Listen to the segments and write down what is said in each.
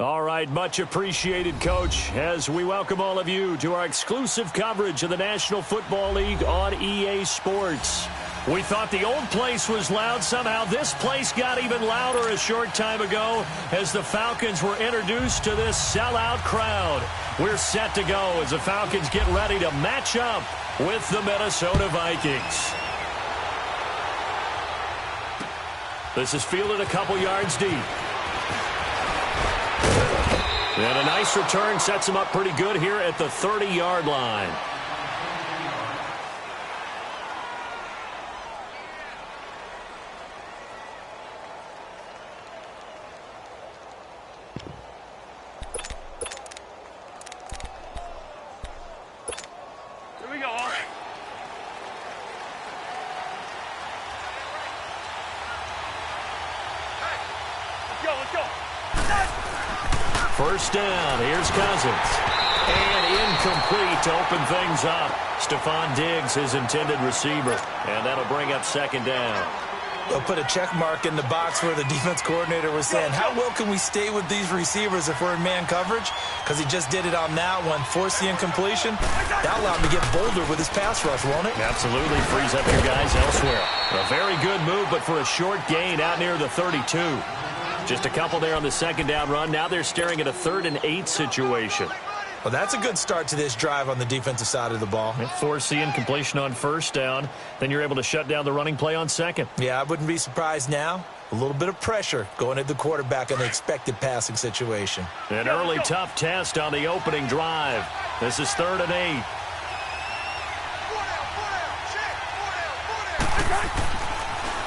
All right, much appreciated, Coach, as we welcome all of you to our exclusive coverage of the National Football League on EA Sports. We thought the old place was loud. Somehow this place got even louder a short time ago as the Falcons were introduced to this sellout crowd. We're set to go as the Falcons get ready to match up with the Minnesota Vikings. This is fielded a couple yards deep. And a nice return sets him up pretty good here at the 30-yard line. Here we go. Let's go. First down, here's Cousins. And incomplete to open things up. Stephon Diggs, his intended receiver. And that'll bring up second down. They'll put a check mark in the box where the defense coordinator was saying, how well can we stay with these receivers if we're in man coverage? Because he just did it on that one, forced the incompletion. That'll allow him to get bolder with his pass rush, won't it? Absolutely, frees up your guys elsewhere. A very good move, but for a short gain out near the 32. Just a couple there on the second down run. Now they're staring at a 3rd and 8 situation. Well, that's a good start to this drive on the defensive side of the ball. Force the incompletion on first down. Then you're able to shut down the running play on second. Yeah, I wouldn't be surprised now. A little bit of pressure going at the quarterback in the expected passing situation. An early tough test on the opening drive. This is 3rd and 8.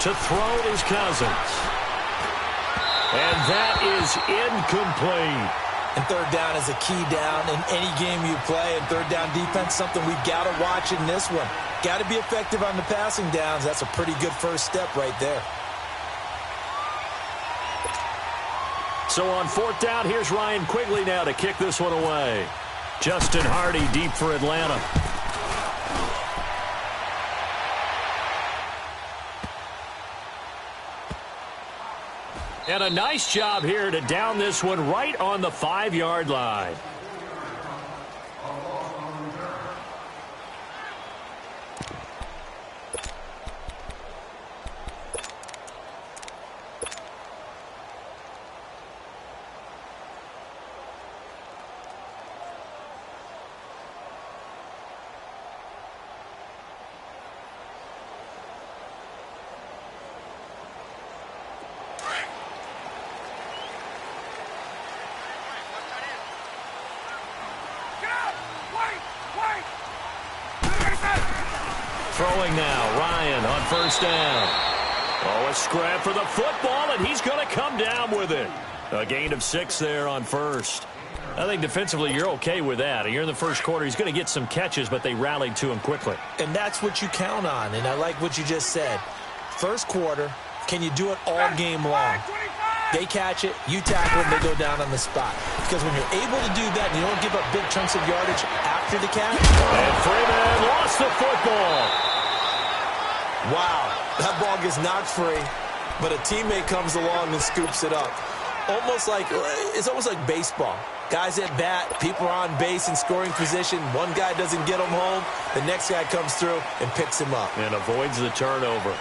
To throw is Cousins. And that is incomplete. And third down is a key down in any game you play. And third down defense, something we've got to watch in this one. Got to be effective on the passing downs. That's a pretty good first step right there. So on 4th down, here's Ryan Quigley now to kick this one away. Justin Hardy deep for Atlanta. And a nice job here to down this one right on the 5-yard line. Throwing now, Ryan on first down. Oh, a scrap for the football, and he's going to come down with it. A gain of 6 there on first. I think defensively you're okay with that. You're in the first quarter. He's going to get some catches, but they rallied to him quickly. And that's what you count on, and I like what you just said. First quarter, can you do it all game long? They catch it, you tackle it, they go down on the spot. Because when you're able to do that and you don't give up big chunks of yardage after the catch. And Freeman lost the football. Wow, that ball gets knocked free, but a teammate comes along and scoops it up. It's almost like baseball. Guys at bat, people are on base in scoring position. One guy doesn't get him home, the next guy comes through and picks him up. And avoids the turnover.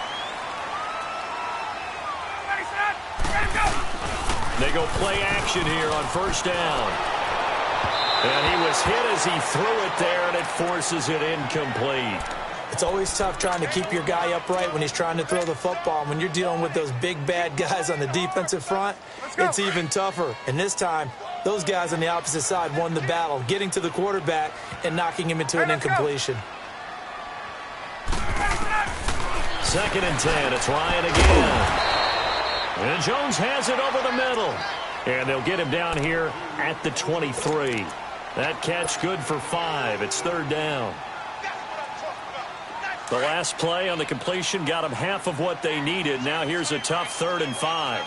They go play action here on first down. And he was hit as he threw it there, and it forces it incomplete. It's always tough trying to keep your guy upright when he's trying to throw the football. And when you're dealing with those big, bad guys on the defensive front, it's even tougher. And this time, those guys on the opposite side won the battle, getting to the quarterback and knocking him into an incompletion. 2nd and 10. It's Ryan again. And Jones has it over the middle. And they'll get him down here at the 23. That catch good for 5. It's 3rd down. The last play on the completion got them half of what they needed. Now here's a tough 3rd and 5.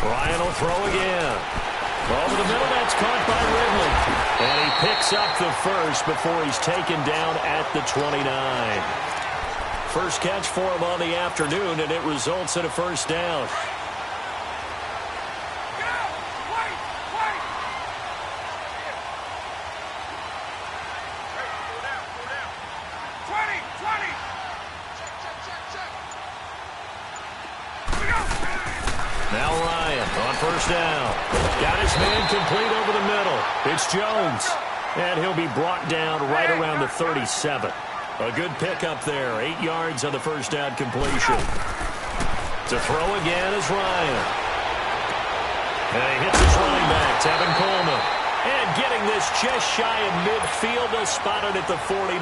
Ryan will throw again. Over the middle, that's caught by Ridley. And he picks up the first before he's taken down at the 29. First catch for him on the afternoon, and it results in a first down. Now Ryan on first down. Got his man complete over the middle. It's Jones. And he'll be brought down right around the 37. A good pickup there. 8 yards on the first down completion. To throw again is Ryan. And he hits his running back, Tevin Coleman. And getting this just shy of midfield, they'll spot it at the 49.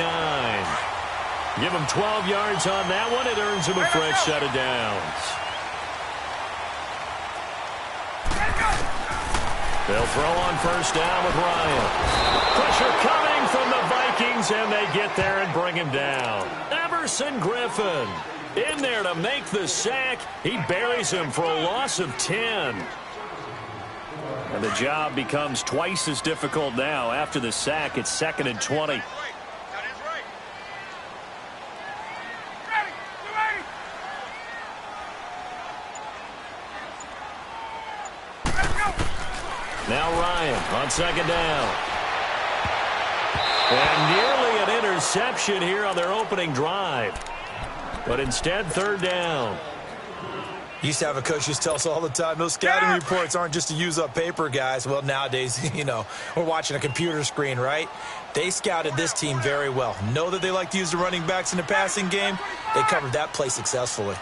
Give him 12 yards on that one. It earns him a fresh set of downs. They'll throw on first down with Ryan. Pressure coming from the Vikings, and they get there and bring him down. Everson Griffin in there to make the sack. He buries him for a loss of 10. And the job becomes twice as difficult now. After the sack, it's 2nd and 20. Now Ryan on second down. And nearly an interception here on their opening drive. But instead, third down. Used to have a coach used to tell us all the time, those scouting reports aren't just to use up paper, guys. Well, nowadays, we're watching a computer screen, right? They scouted this team very well. Know that they like to use the running backs in the passing game. They covered that play successfully.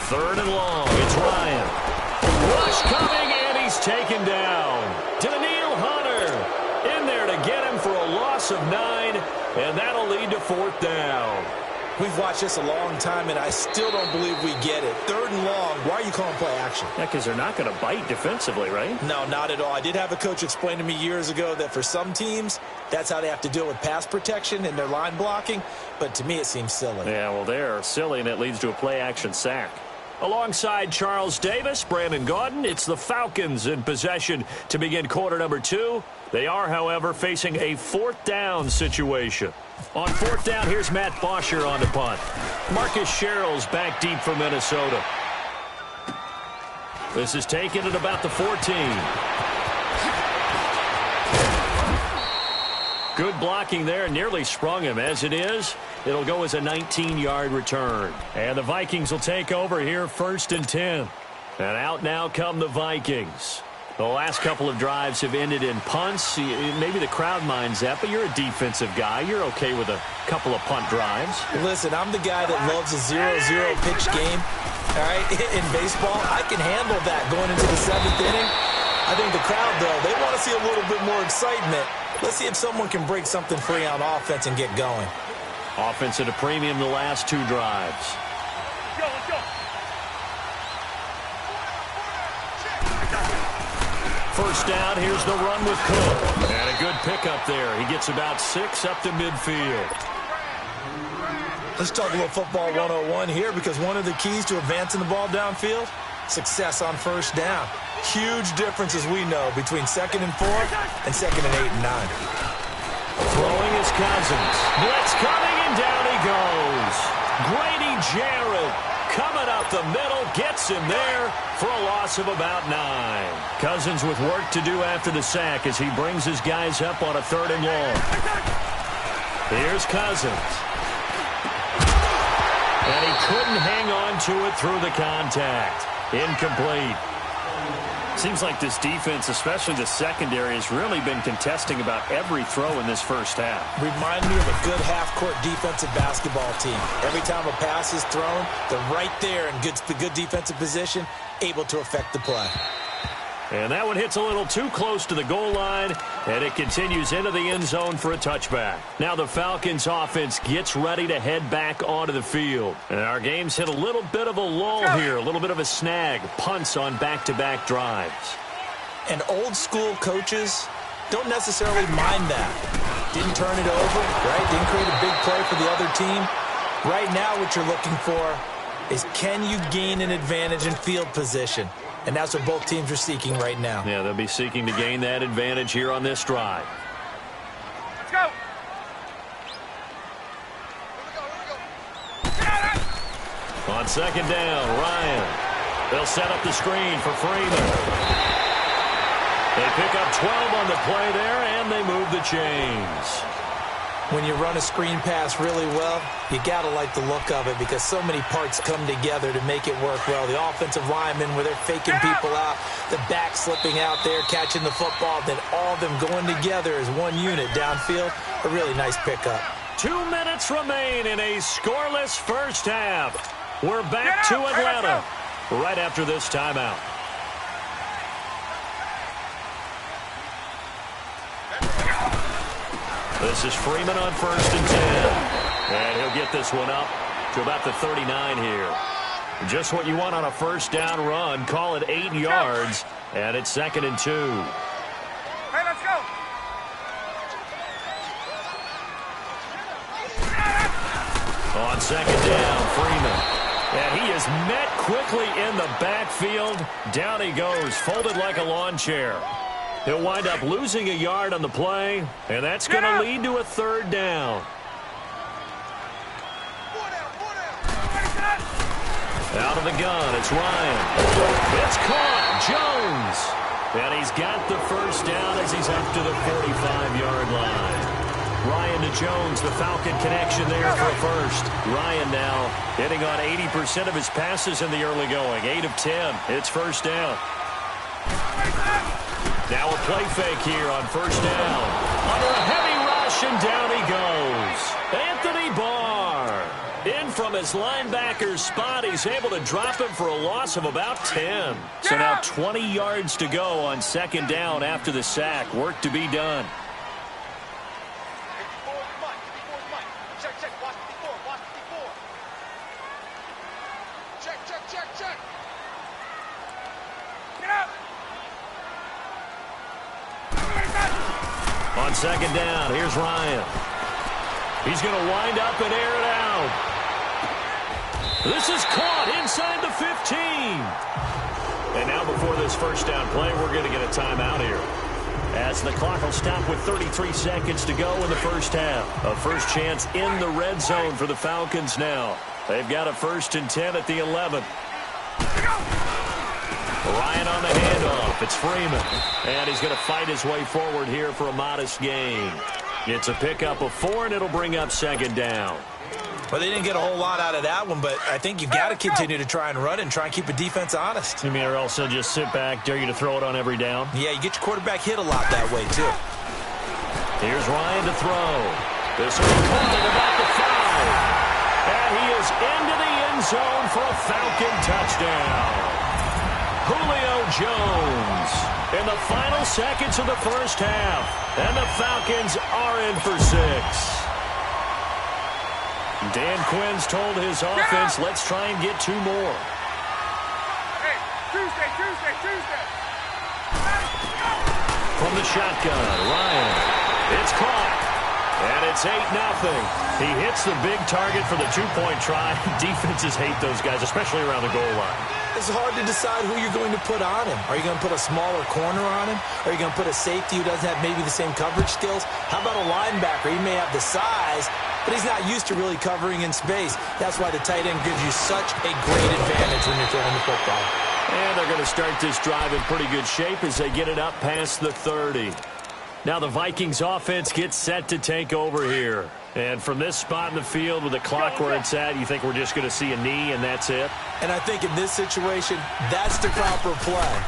Third and long. It's Ryan. Rush coming, and he's taken down. Daniil Hunter in there to get him for a loss of 9, and that'll lead to fourth down. We've watched this a long time, and I still don't believe we get it. Third and long. Why are you calling play action? Yeah, because they're not going to bite defensively, right? No, not at all. I did have a coach explain to me years ago that for some teams, that's how they have to deal with pass protection and their line blocking. But to me, it seems silly. Yeah, well, they're silly, and it leads to a play action sack. Alongside Charles Davis, Brandon Gaudin, it's the Falcons in possession to begin quarter number 2. They are, however, facing a fourth down situation. On fourth down, here's Matt Bosher on the punt. Marcus Sherrill's back deep for Minnesota. This is taken at about the 14. Good blocking there, nearly sprung him. As it is, it'll go as a 19-yard return. And the Vikings will take over here, 1st and 10. And out now come the Vikings. The last couple of drives have ended in punts. Maybe the crowd minds that, but you're a defensive guy. You're okay with a couple of punt drives. Listen, I'm the guy that loves a 0-0 pitch game. All right, in baseball, I can handle that going into the 7th inning. I think the crowd, though, they want to see a little bit more excitement. Let's see if someone can break something free on offense and get going. Offense at a premium the last 2 drives. Let's go. First down, here's the run with Cook. And a good pickup there. He gets about 6 up to midfield. Let's talk a little football 101 here, because one of the keys to advancing the ball downfield, success on first down. Huge difference, as we know, between 2nd and 4 and 2nd and 8 and 9. Throwing is Cousins. Blitz coming, and down he goes. Grady Jarrett coming up the middle, gets him there for a loss of about 9. Cousins with work to do after the sack as he brings his guys up on a 3rd and long. Here's Cousins. And he couldn't hang on to it through the contact. Incomplete. Seems like this defense, especially the secondary, has really been contesting about every throw in this first half. Remind me of a good half-court defensive basketball team. Every time a pass is thrown, they're right there in good defensive position, able to affect the play. And that one hits a little too close to the goal line, and it continues into the end zone for a touchback. Now the Falcons offense gets ready to head back onto the field. And our game's hit a little bit of a lull here, a little bit of a snag, punts on back-to-back drives. And old-school coaches don't necessarily mind that. Didn't turn it over, right? Didn't create a big play for the other team. Right now what you're looking for is can you gain an advantage in field position? And that's what both teams are seeking right now. Yeah, they'll be seeking to gain that advantage here on this drive. Let's go. On second down, Ryan. They'll set up the screen for Freeman. They pick up 12 on the play there, and they move the chains. When you run a screen pass really well, you got to like the look of it because so many parts come together to make it work well. The offensive linemen where they're faking people out, the back slipping out there, catching the football, then all of them going together as one unit downfield. A really nice pickup. 2 minutes remain in a scoreless first half. We're back to Atlanta right after this timeout. This is Freeman on 1st and 10. And he'll get this one up to about the 39 here. Just what you want on a first down run. Call it 8 yards. And it's 2nd and 2. Hey, let's go. On 2nd down, Freeman. And he is met quickly in the backfield. Down he goes, folded like a lawn chair. He'll wind up losing a yard on the play, and that's going to lead to a 3rd down. Out of the gun, it's Ryan. It's caught, Jones. And he's got the first down as he's up to the 45-yard line. Ryan to Jones, the Falcon connection there for a first. Ryan now hitting on 80% of his passes in the early going. 8 of 10. It's first down. Now a play fake here on first down. Under a heavy rush, and down he goes. Anthony Barr. In from his linebacker's spot. He's able to drop him for a loss of about 10. So now 20 yards to go on 2nd down after the sack. Work to be done. On 2nd down, here's Ryan. He's going to wind up and air it out. This is caught inside the 15. And now before this first down play, we're going to get a timeout here. As the clock will stop with 33 seconds to go in the first half. A first chance in the red zone for the Falcons now. They've got a 1st and 10 at the 11. Ryan on the handoff. It's Freeman. And he's going to fight his way forward here for a modest gain. It's a pickup of 4, and it'll bring up 2nd down. Well, they didn't get a whole lot out of that one, but I think you got to continue to try and run and try and keep the defense honest. You mean or else they'll just sit back, dare you to throw it on every down? Yeah, you get your quarterback hit a lot that way, too. Here's Ryan to throw. This will be caught at about the 5. And he is into the end zone for a Falcon touchdown. Julio Jones in the final seconds of the first half. And the Falcons are in for 6. Dan Quinn's told his offense, let's try and get 2 more. Hey, Tuesday. From the shotgun, Ryan. It's caught. And it's 8-0. He hits the big target for the 2-point try. Defenses hate those guys, especially around the goal line. It's hard to decide who you're going to put on him. Are you going to put a smaller corner on him? Are you going to put a safety who doesn't have maybe the same coverage skills? How about a linebacker? He may have the size, but he's not used to really covering in space. That's why the tight end gives you such a great advantage when you're throwing the football. And they're going to start this drive in pretty good shape as they get it up past the 30. Now the Vikings offense gets set to take over here. And from this spot in the field with the clock where it's at, you think we're just going to see a knee and that's it? And I think in this situation, that's the proper play.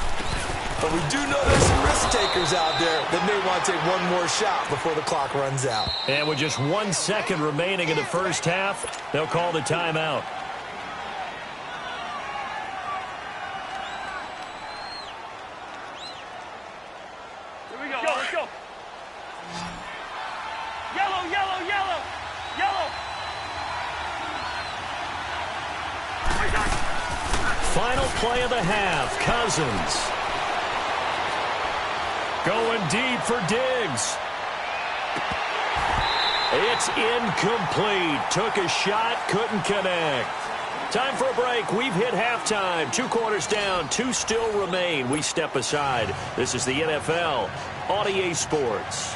But we do know there's some risk takers out there that may want to take one more shot before the clock runs out. And with just 1 second remaining in the first half, they'll call the timeout. Here we go. Let's go. Yellow, yellow, yellow, yellow. Final play of the half, Cousins. Going deep for Diggs. It's incomplete. Took a shot, couldn't connect. Time for a break. We've hit halftime. 2 quarters down. 2 still remain. We step aside. This is the NFL on EA Sports.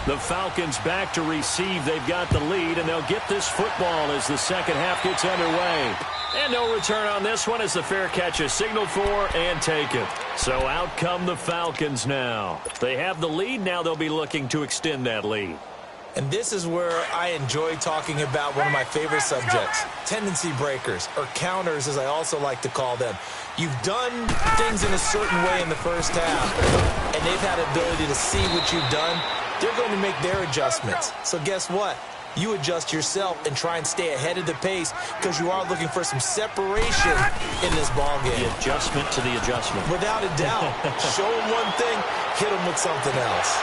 The Falcons back to receive. They've got the lead, and they'll get this football as the second half gets underway. And no return on this one as the fair catch is signaled for and taken. So out come the Falcons now. They have the lead. Now they'll be looking to extend that lead. And this is where I enjoy talking about one of my favorite subjects, tendency breakers, or counters as I also like to call them. You've done things in a certain way in the first half, and they've had the ability to see what you've done. They're going to make their adjustments. So guess what? You adjust yourself and try and stay ahead of the pace because you are looking for some separation in this ballgame. The adjustment to the adjustment. Without a doubt. Show them one thing, hit them with something else.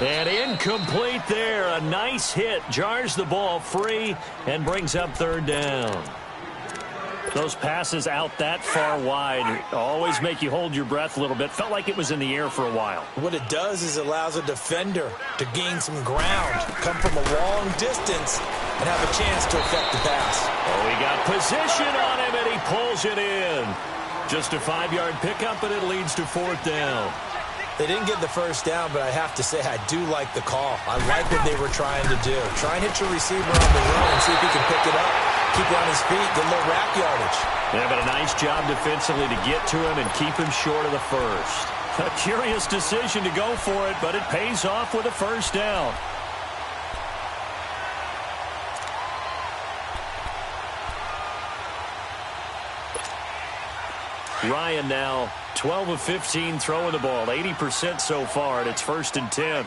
And incomplete there. A nice hit. Jars the ball free and brings up third down. Those passes out that far wide always make you hold your breath a little bit. Felt like it was in the air for a while. What it does is it allows a defender to gain some ground, come from a long distance, and have a chance to affect the pass. Oh, he got position on him, and he pulls it in. Just a 5-yard pickup, and it leads to fourth down. They didn't get the first down, but I have to say I do like the call. I like what they were trying to do. Try and hit your receiver on the run and see if he can pick it up. Keep it on his feet, get a little rack yardage. Yeah, but a nice job defensively to get to him and keep him short of the first. A curious decision to go for it, but it pays off with a first down. Ryan now 12 of 15 throwing the ball, 80% so far, and it's 1st and 10.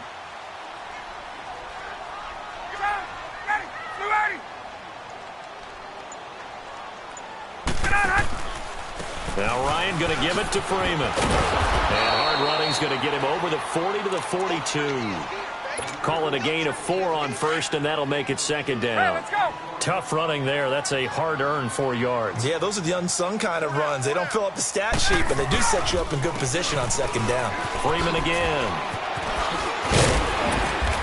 Now Ryan going to give it to Freeman. And hard running's going to get him over the 40 to the 42. Call it a gain of 4 on first, and that'll make it second down. Tough running there. That's a hard-earned 4 yards. Yeah, those are the unsung kind of runs. They don't fill up the stat sheet, but they do set you up in good position on second down. Freeman again.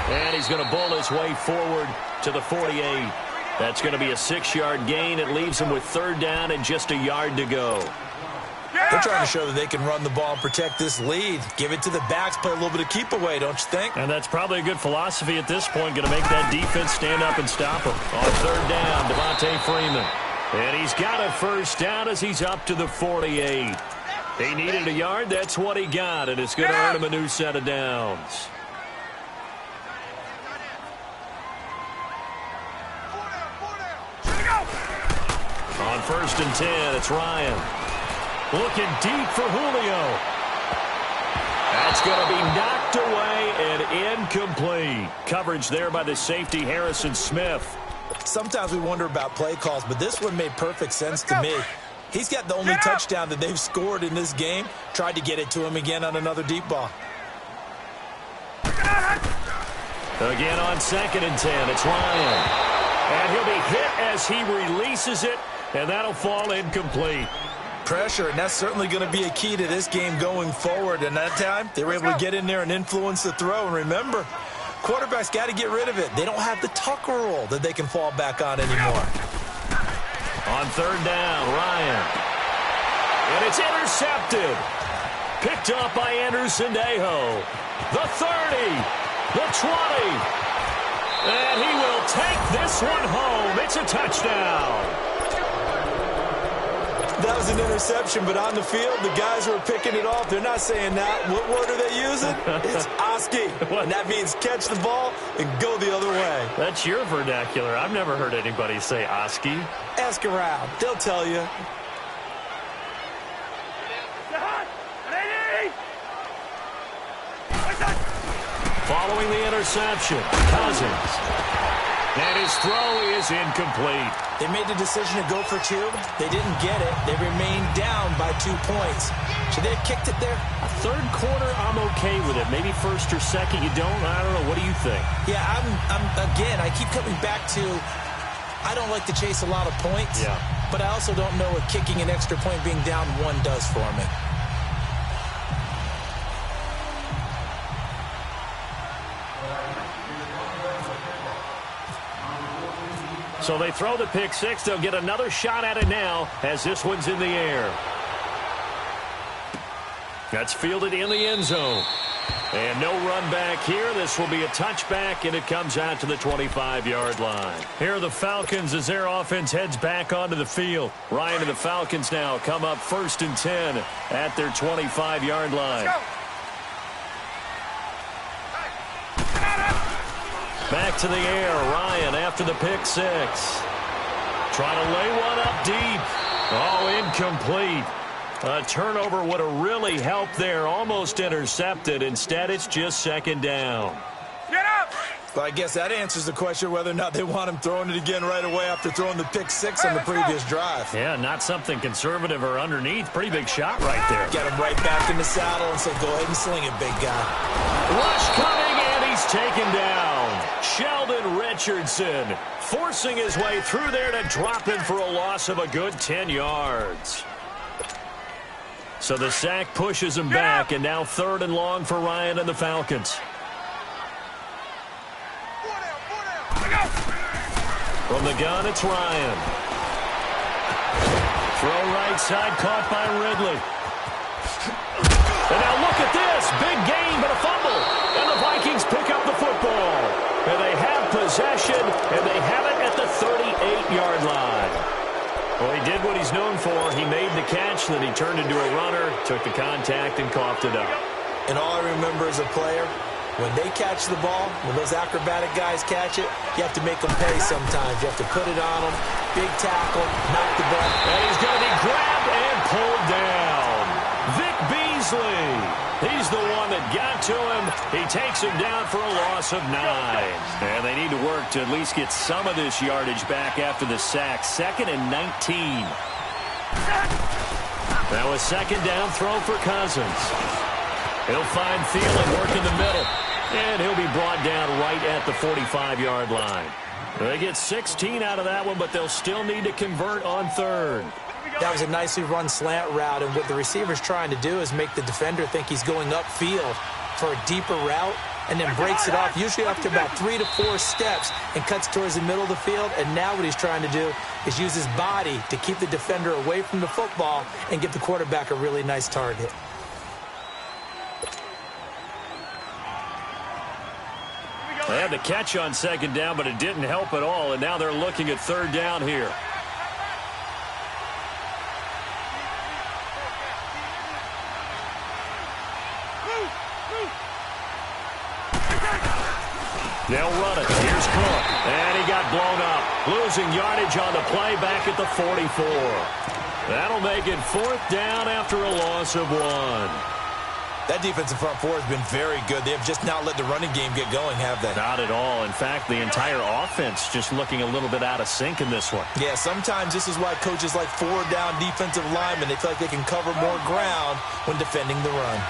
And he's going to bull his way forward to the 48. That's going to be a 6-yard gain. It leaves him with third down and just a yard to go. They're trying to show that they can run the ball and protect this lead. Give it to the backs, play a little bit of keep away, don't you think? And that's probably a good philosophy at this point. Going to make that defense stand up and stop him. On third down, Devontae Freeman. And he's got a first down as he's up to the 48. He needed a yard. That's what he got, and it's going to earn him a new set of downs. On 1st and 10, it's Ryan. Looking deep for Julio. That's going to be knocked away and incomplete. Coverage there by the safety, Harrison Smith. Sometimes we wonder about play calls, but this one made perfect sense to me. He's got the only touchdown that they've scored in this game. Tried to get it to him again on another deep ball. Again on 2nd and 10, it's Ryan. And he'll be hit as he releases it, and that'll fall incomplete. Pressure, and that's certainly going to be a key to this game going forward. And that time, they were able to get in there and influence the throw. And remember, quarterbacks got to get rid of it. They don't have the Tucker rule that they can fall back on anymore. On third down, Ryan. And it's intercepted. Picked up by Andrew Sendejo. The 30, the 20. And he will take this one home. It's a touchdown. That was an interception, but on the field, the guys who are picking it off, they're not saying that. What word are they using? It's Oski. And that means catch the ball and go the other way. That's your vernacular. I've never heard anybody say Oski. Ask around. They'll tell you. Following the interception, Cousins. And his throw is incomplete. They made the decision to go for 2. They didn't get it. They remained down by 2 points. Should they have kicked it there? Third quarter, I'm okay with it. Maybe first or second, you don't. I don't know. What do you think? Yeah, again, I keep coming back to I don't like to chase a lot of points. Yeah. But I also don't know what kicking an extra point being down 1 does for me. So they throw the pick six. They'll get another shot at it now as this one's in the air. That's fielded in the end zone. And no run back here. This will be a touchback, and it comes out to the 25-yard line. Here are the Falcons as their offense heads back onto the field. Ryan and the Falcons now come up 1st and 10 at their 25-yard line. Back to the air. Ryan after the pick six. Trying to lay one up deep. Oh, incomplete. A turnover would have really helped there. Almost intercepted. Instead, it's just 2nd down. Get up! Well, I guess that answers the question whether or not they want him throwing it again right away after throwing the pick six on the previous drive. Yeah, not something conservative or underneath. Pretty big shot right there. Get him right back in the saddle and say, go ahead and sling it, big guy. Rush coming, and he's taken down. Sheldon Richardson forcing his way through there to drop him for a loss of a good 10 yards. So the sack pushes him back, and now 3rd and long for Ryan and the Falcons. From the gun, it's Ryan. Throw right side, caught by Ridley. And now look at this. Big gain, but a fumble. And the Vikings pick up the football. And they have possession, and they have it at the 38-yard line. Well, he did what he's known for. He made the catch, then he turned into a runner, took the contact, and coughed it up. And all I remember as a player, when they catch the ball, when those acrobatic guys catch it, you have to make them pay sometimes. You have to put it on them, big tackle, knock the ball. And he's going to be grabbed and pulled down. Vic Beasley. He's the one that got to him. He takes him down for a loss of 9. And they need to work to at least get some of this yardage back after the sack. 2nd and 19. Now a 2nd down throw for Cousins. He'll find Thielen work in the middle. And he'll be brought down right at the 45-yard line. They get 16 out of that one, but they'll still need to convert on 3rd. That was a nicely run slant route, and what the receiver's trying to do is make the defender think he's going upfield for a deeper route, and then breaks it off, usually after about 3 to 4 steps, and cuts towards the middle of the field. And now what he's trying to do is use his body to keep the defender away from the football and give the quarterback a really nice target. They had the catch on 2nd down, but it didn't help at all, and now they're looking at 3rd down here. They'll run it. Here's Cook. And he got blown up. Losing yardage on the play back at the 44. That'll make it 4th down after a loss of 1. That defensive front four has been very good. They have just not let the running game get going, have they? Not at all. In fact, the entire offense just looking a little bit out of sync in this one. Yeah, sometimes this is why coaches like 4-down defensive linemen. They feel like they can cover more ground when defending the run.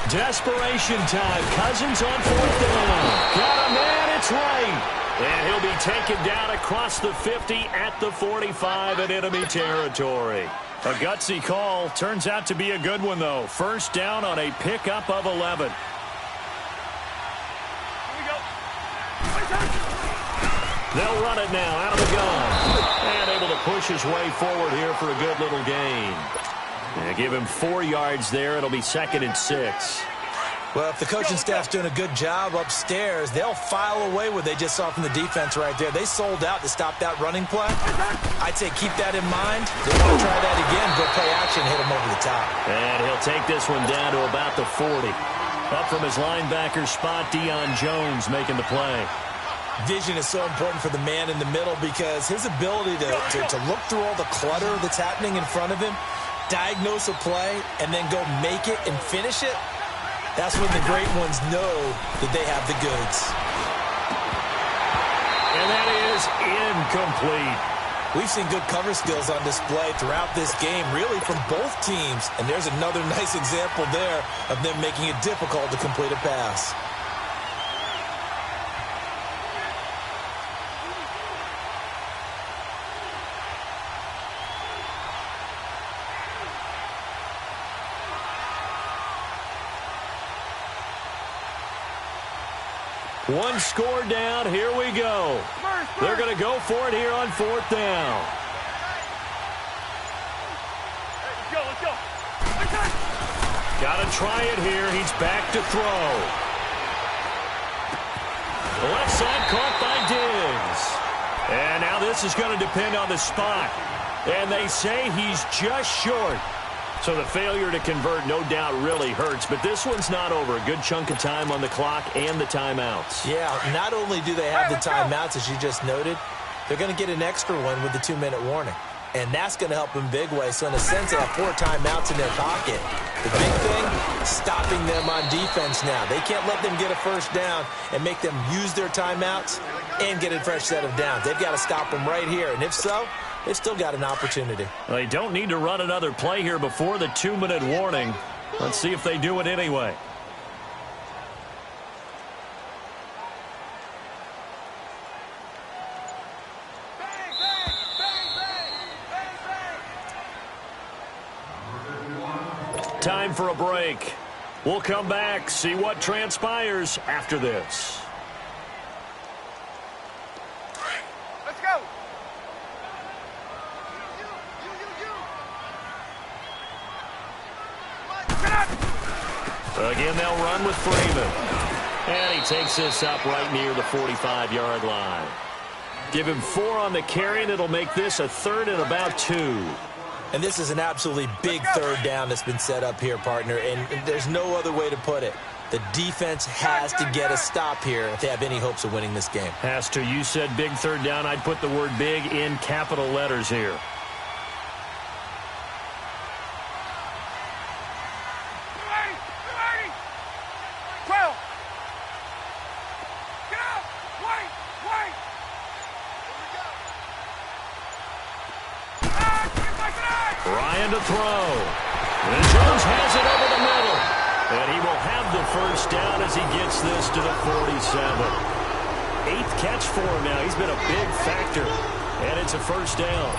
Desperation time. Cousins on 4th down. Got a man. It's right. And he'll be taken down across the 50 at the 45 in enemy territory. A gutsy call. Turns out to be a good one, though. 1st down on a pickup of 11. They'll run it now out of the gun. And able to push his way forward here for a good little gain. They give him 4 yards there. It'll be 2nd and 6. Well, if the coaching staff's doing a good job upstairs, they'll file away what they just saw from the defense right there. They sold out to stop that running play. I'd say keep that in mind. They want to try that again, go play action, hit him over the top. And he'll take this one down to about the 40. Up from his linebacker spot, Deion Jones making the play. Vision is so important for the man in the middle because his ability to look through all the clutter that's happening in front of him, diagnose a play, and then go make it and finish it, that's when the great ones know that they have the goods. And that is incomplete. We've seen good cover skills on display throughout this game, really from both teams. And there's another nice example there of them making it difficult to complete a pass. One score down. Here we go. They're going to go for it here on 4th down. Let's go. Got to try it here. He's back to throw. The left side caught by Diggs. And now this is going to depend on the spot. And they say he's just short. So the failure to convert no doubt really hurts. But this one's not over. A good chunk of time on the clock and the timeouts. Yeah, not only do they have the timeouts, as you just noted, they're going to get an extra one with the 2-minute warning. And that's going to help in big way. So in a sense, they have 4 timeouts in their pocket. The big thing, stopping them on defense now. They can't let them get a first down and make them use their timeouts and get a fresh set of downs. They've got to stop them right here. And if so, they've still got an opportunity. They don't need to run another play here before the 2-minute warning. Let's see if they do it anyway. Time for a break. We'll come back, see what transpires after this. Let's go. Again, they'll run with Freeman. And he takes this up right near the 45-yard line. Give him 4 on the carry, and it'll make this a 3rd and about 2. And this is an absolutely big 3rd down that's been set up here, partner, and there's no other way to put it. The defense has to get a stop here if they have any hopes of winning this game. Has to. You said big 3rd down. I'd put the word big in capital letters here. Ryan to throw. And Jones has it over the middle. And he will have the first down as he gets this to the 47. 8th catch for him now. He's been a big factor. And it's a first down.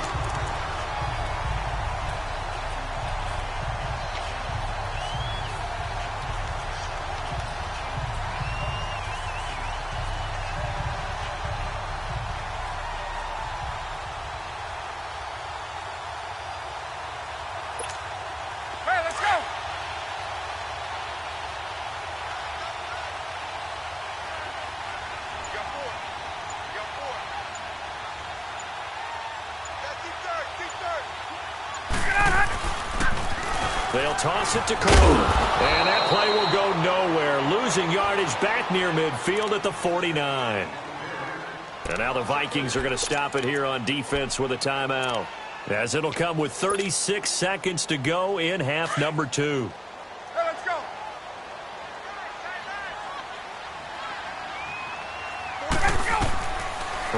They'll toss it to Cole. And that play will go nowhere. Losing yardage back near midfield at the 49. And now the Vikings are going to stop it here on defense with a timeout, as it'll come with 36 seconds to go in half number 2. Hey, let's go.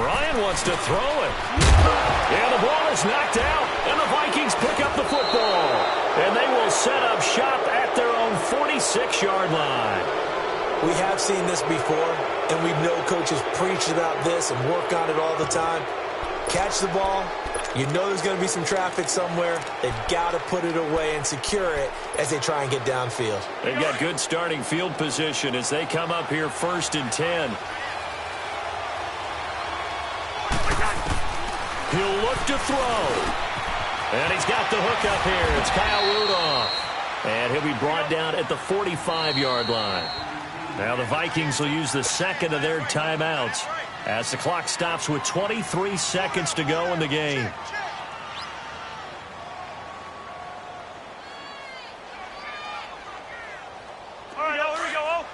Ryan wants to throw it. And the ball is knocked out. And the Vikings pick up the football. And they will set up shop at their own 46-yard line. We have seen this before, and we know coaches preach about this and work on it all the time. Catch the ball. You know there's going to be some traffic somewhere. They've got to put it away and secure it as they try and get downfield. They've got good starting field position as they come up here 1st and 10. He'll look to throw. And he's got the hook up here. It's Kyle Rudolph. And he'll be brought down at the 45-yard line. Now the Vikings will use the 2nd of their timeouts as the clock stops with 23 seconds to go in the game. All right, here we go.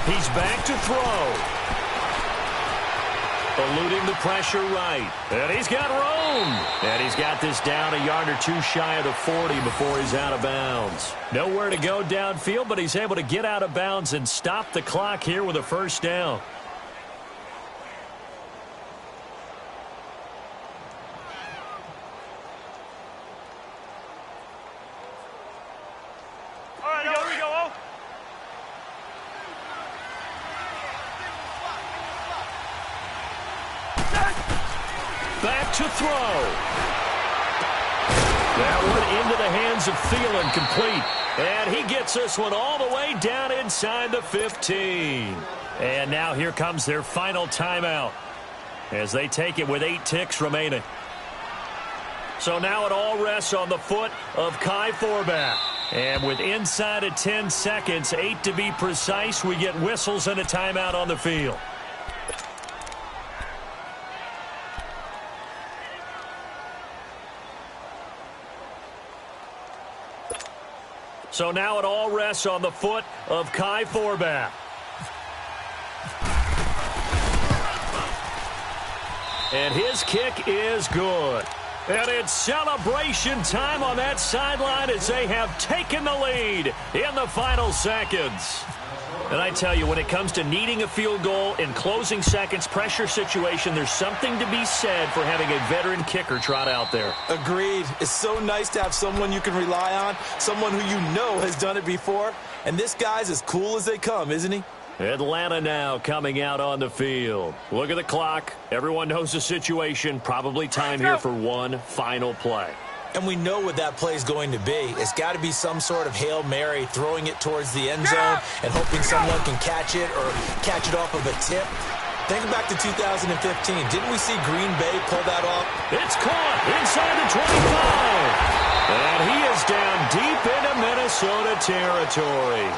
He's back to throw. Eluding the pressure right. And he's got room. And he's got this down a yard or 2 shy of the 40 before he's out of bounds. Nowhere to go downfield, but he's able to get out of bounds and stop the clock here with a first down. back to throw. That one into the hands of Thielen, complete. And he gets this one all the way down inside the 15. And now here comes their final timeout as they take it with 8 ticks remaining. So now it all rests on the foot of Kai Forbath. And with inside of 10 seconds, 8 to be precise, we get whistles and a timeout on the field. So now it all rests on the foot of Kai Forbath. And his kick is good. And it's celebration time on that sideline as they have taken the lead in the final seconds. And I tell you, when it comes to needing a field goal in closing seconds, pressure situation, there's something to be said for having a veteran kicker trot out there. Agreed. It's so nice to have someone you can rely on, someone who you know has done it before. And this guy's as cool as they come, isn't he? Atlanta now coming out on the field. Look at the clock. Everyone knows the situation. Probably time here for one final play. And we know what that play is going to be. It's got to be some sort of Hail Mary, throwing it towards the end zone and hoping someone can catch it or catch it off of a tip. Think back to 2015. Didn't we see Green Bay pull that off? It's caught inside the 25. And he is down deep into Minnesota territory.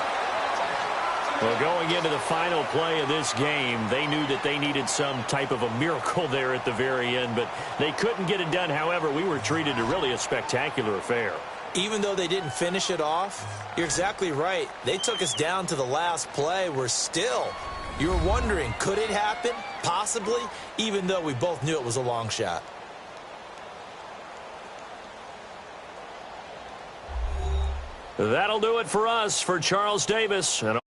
Well, going into the final play of this game, they knew that they needed some type of a miracle there at the very end, but they couldn't get it done. However, we were treated to really a spectacular affair. Even though they didn't finish it off, you're exactly right. They took us down to the last play. We're still, you're wondering, could it happen? Possibly, even though we both knew it was a long shot. That'll do it for us. For Charles Davis. And